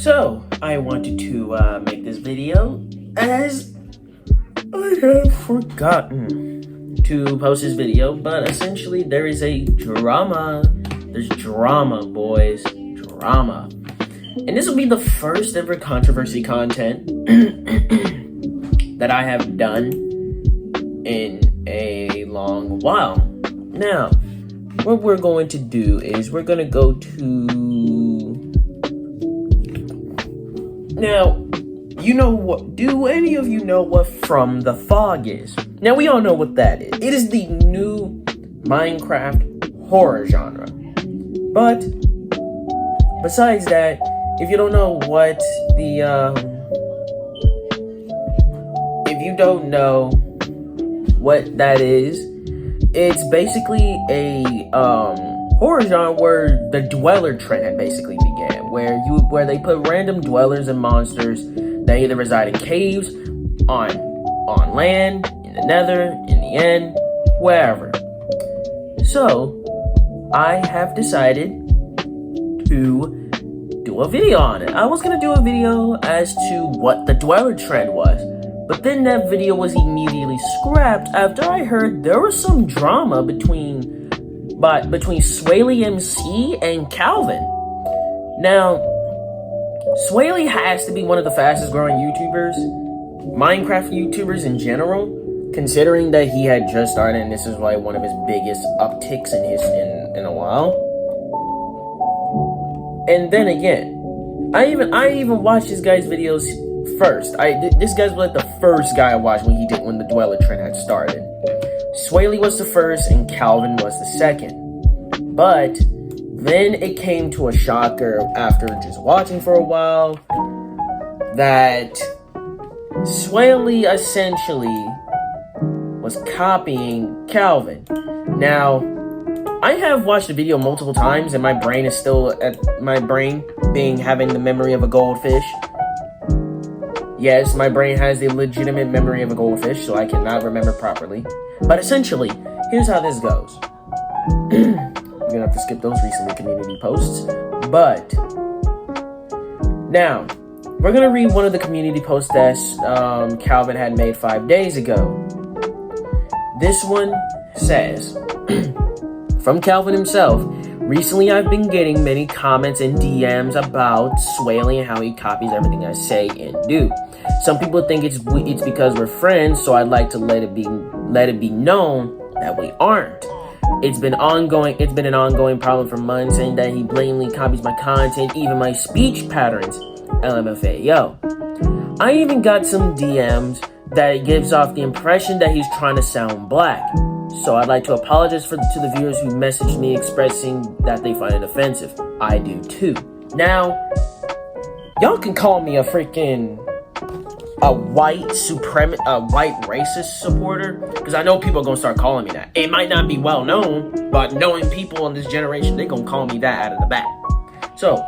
So, I wanted to make this video as I have forgotten to post this video, but essentially there is a drama. There's drama, boys. Drama. And this will be the first ever controversy content that I have done in a long while. Now, what we're going to do is we're going to go to... Now, you know what? Do any of you know what From the Fog is? Now, we all know what that is. It is the new Minecraft horror genre. But, besides that, if you don't know what the, if you don't know what that is, it's basically a, horror genre where the dweller trend had basically began, where they put random dwellers and monsters that either reside in caves, on land, in the nether, in the end, wherever. So, I have decided to do a video on it. I was gonna do a video as to what the dweller trend was, but then that video was immediately scrapped after I heard there was some drama between Swaley MC and Calvin. Now, Swaley has to be one of the fastest growing YouTubers, Minecraft YouTubers in general, considering that he had just started and this is like one of his biggest upticks in a while. And then again, I even watched this guy's videos first. This guy's like the first guy I watched when the dweller trend had started. Swaley was the first and Calvin was the second. But then it came to a shocker after just watching for a while that Swaley essentially was copying Calvin. Now, I have watched the video multiple times and my brain is still having the memory of a goldfish. Yes, my brain has the legitimate memory of a goldfish, so I cannot remember properly. But essentially, here's how this goes. You're gonna have to skip those recently community posts. But now, we're gonna read one of the community posts that Calvin had made 5 days ago. This one says, from Calvin himself, recently I've been getting many comments and DMs about Swaley and how he copies everything I say and do. Some people think it's because we're friends, so I'd like to let it be known that we aren't. It's been an ongoing problem for months, saying that he blatantly copies my content, even my speech patterns. LMFAO. I even got some DMs that gives off the impression that he's trying to sound black. So I'd like to apologize to the viewers who messaged me expressing that they find it offensive. I do too. Now, y'all can call me a white racist supporter, because I know people are gonna start calling me that. It might not be well known, but knowing people in this generation, they gonna call me that out of the bat. So,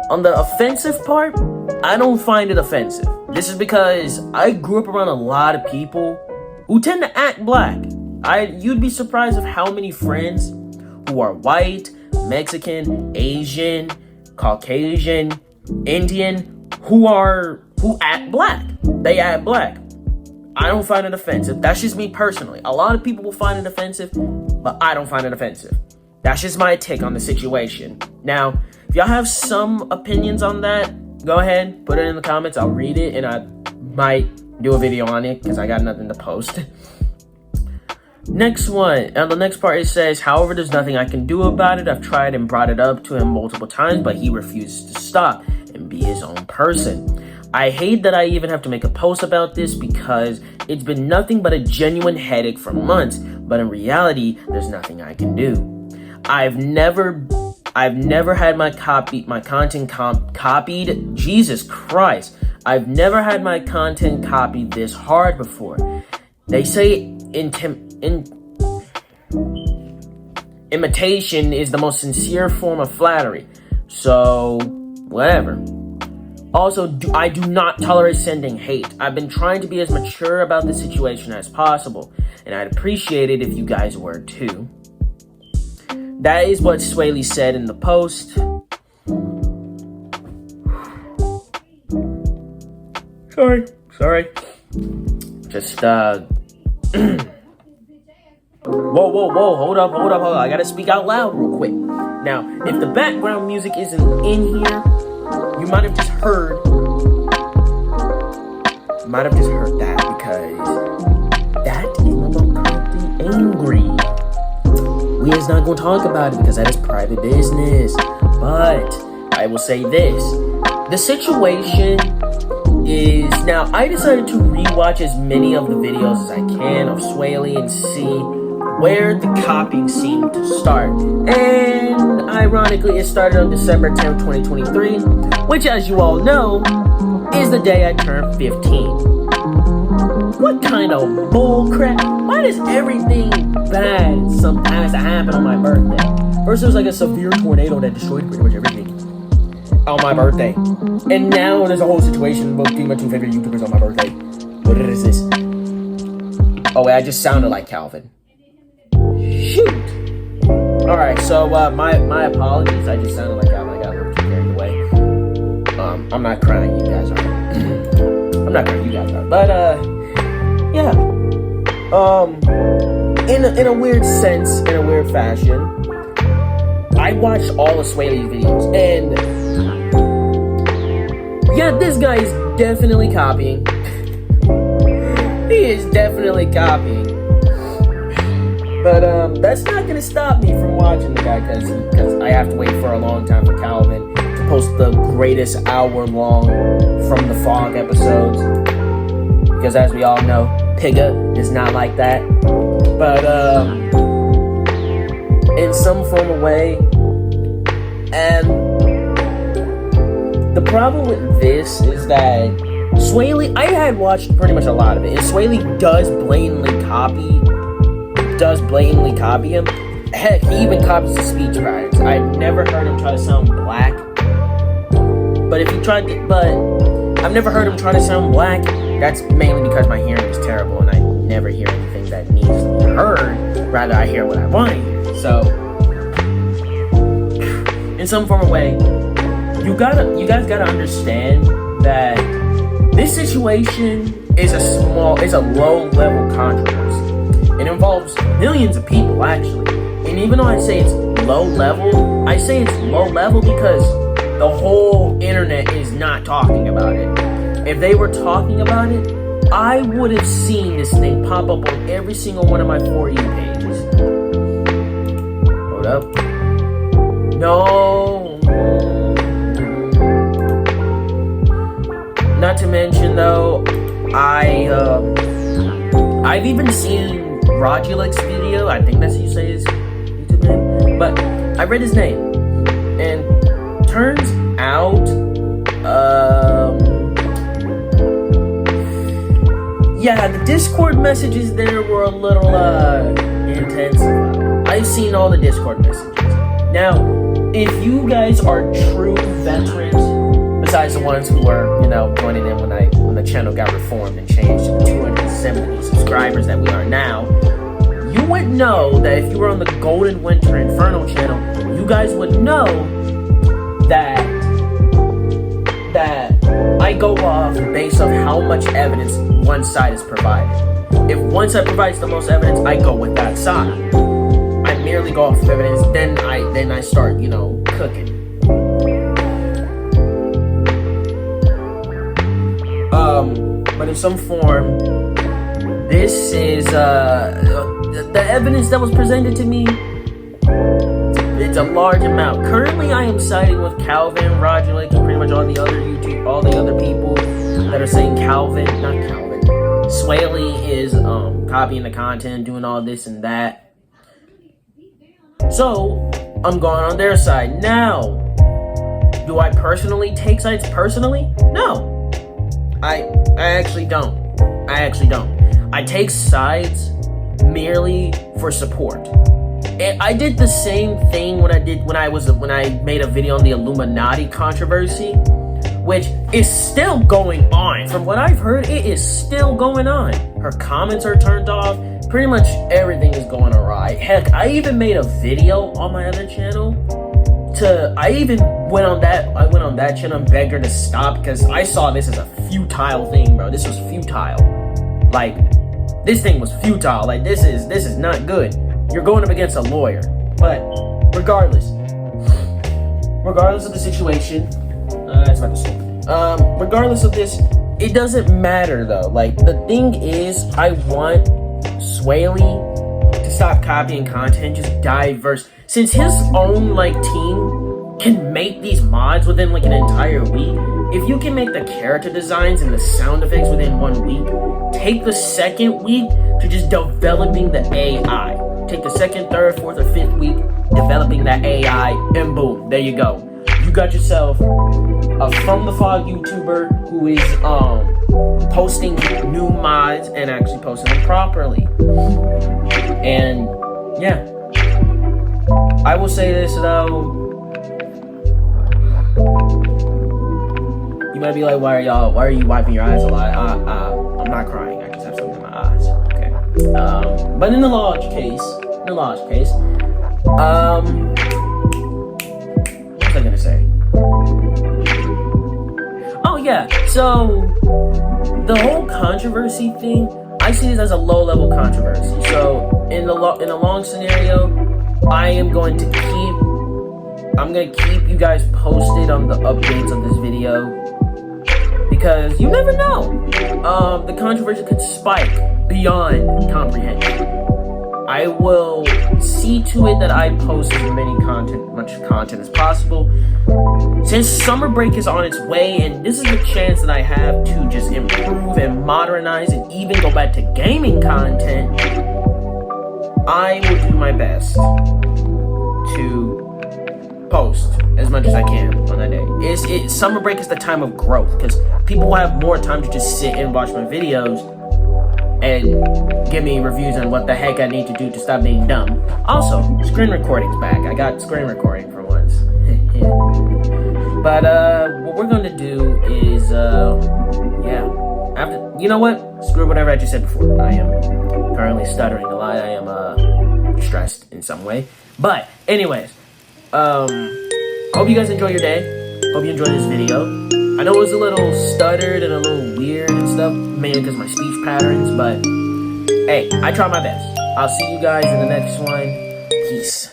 on the offensive part, I don't find it offensive. This is because I grew up around a lot of people who tend to act black. You'd be surprised of how many friends who are white, Mexican, Asian, Caucasian, Indian, who act black. They act black. I don't find it offensive. That's just me personally. A lot of people will find it offensive, but I don't find it offensive. That's just my take on the situation. Now, if y'all have some opinions on that, go ahead, put it in the comments. I'll read it, and I might do a video on it, because I got nothing to post. Next one, and the next part, it says, however, there's nothing I can do about it. I've tried and brought it up to him multiple times, but he refuses to stop and be his own person. I hate that I even have to make a post about this, because it's been nothing but a genuine headache for months, but in reality, there's nothing I can do. I've never had my content copied. Jesus Christ. I've never had my content copied this hard before. They say imitation is the most sincere form of flattery. So, whatever. Also, I do not tolerate sending hate. I've been trying to be as mature about the situation as possible, and I'd appreciate it if you guys were too. That is what Swaley said in the post. Sorry. Just, Whoa, hold up. I gotta speak out loud real quick. Now, if the background music isn't in here, you might have just heard that because that is I'm currently angry. We is not gonna talk about it because that is private business. But I will say this. The situation is now I decided to rewatch as many of the videos as I can of Swaley and see where the copying seemed to start. And ironically, it started on December 10th, 2023, which, as you all know, is the day I turned 15. What kind of bullcrap? Why does everything bad sometimes happen on my birthday? First, there was like a severe tornado that destroyed pretty much everything on my birthday. And now there's a whole situation about my two favorite YouTubers on my birthday. What is this? Oh, wait, I just sounded like Calvin. Shoot! Alright, so my apologies. I just sounded like Calvin. I got a little too carried away. I'm not crying, you guys are. I'm not crying, you guys are. But yeah. In a weird sense, in a weird fashion, I watched all of Swaley's videos, and yeah, this guy is definitely copying. He is definitely copying. But that's not gonna stop me from watching the guy because I have to wait for a long time for Calvin to post the greatest hour-long From the Fog episodes. Because as we all know, Pigga is not like that. But in some form of way, and the problem with this is that Swaley, I had watched pretty much a lot of it, and Swaley does blatantly copy him. Heck, he even copies the speech patterns. I've never heard him try to sound black. But I've never heard him try to sound black. That's mainly because my hearing is terrible and I never hear anything that needs to be heard. Rather, I hear what I want to hear. So, in some form of way, you guys gotta understand that this situation is a low-level controversy. It involves millions of people, actually. And even though I say it's low level, I say it's low level because the whole internet is not talking about it. If they were talking about it, I would have seen this thing pop up on every single one of my For You pages. Hold up. No. Not to mention, though, I've even seen Rodulik's video, I think that's how you say his YouTube name, but I read his name, and turns out, yeah, the Discord messages there were a little, intense. I've seen all the Discord messages. Now, if you guys are true veterans, besides the ones who were, joining in when the channel got reformed and changed to 270 subscribers that we are now, you would know that if you were on the Golden Winter Inferno channel, you guys would know that I go off based on how much evidence one side is provided. If one side provides the most evidence, I go with that side. I merely go off of evidence, then I start, cooking. But in some form, this is the evidence that was presented to me. It's a large amount. Currently, I am siding with Calvin, Rodulik, and pretty much all the other people that are saying Swaley is copying the content, doing all this and that. So I'm going on their side now. Do I personally take sides personally? No. I actually don't. I take sides merely for support. And I did the same thing when I made a video on the Illuminati controversy, which is still going on. From what I've heard, it is still going on. Her comments are turned off. Pretty much everything is going awry. Heck, I even made a video on my other channel even went on that channel and begged her to stop because I saw this as a futile thing, bro. This was futile. Like, this thing was futile. Like, this is not good. You're going up against a lawyer. But regardless of the situation, that's about to say. Regardless of this, it doesn't matter though. Like, the thing is, I want Swaley to stop copying content, just diverse. Since his own like team can make these mods within like an entire week, if you can make the character designs and the sound effects within 1 week, take the second week to just developing the AI. Take the second, third, fourth, or fifth week developing that AI, and boom, there you go. You got yourself a From the Fog YouTuber who is posting new mods and actually posting them properly. And yeah, I will say this though. You might be like, why are you wiping your eyes a lot? I'm not crying. I just have something in my eyes. Okay. But in the large case, what was I gonna say? Oh yeah, so the whole controversy thing, I see this as a low-level controversy. So in a long scenario, I'm gonna keep you guys posted on the updates of this video, because you never know. The controversy could spike beyond comprehension. I will see to it that I post as much content as possible. Since summer break is on its way, and this is the chance that I have to just improve and modernize and even go back to gaming content, I will do my best to post as much as I can on that day. Summer break is the time of growth, because people will have more time to just sit and watch my videos and give me reviews on what the heck I need to do to stop being dumb. Also, screen recording's back. I got screen recording for once. But what we're gonna do is you know what? Screw whatever I just said before. I am currently stuttering a lot. I am stressed in some way. But anyways, hope you guys enjoy your day. Hope you enjoyed this video. I know it was a little stuttered and a little weird and stuff, mainly because of my speech patterns, but hey, I tried my best. I'll see you guys in the next one. Peace.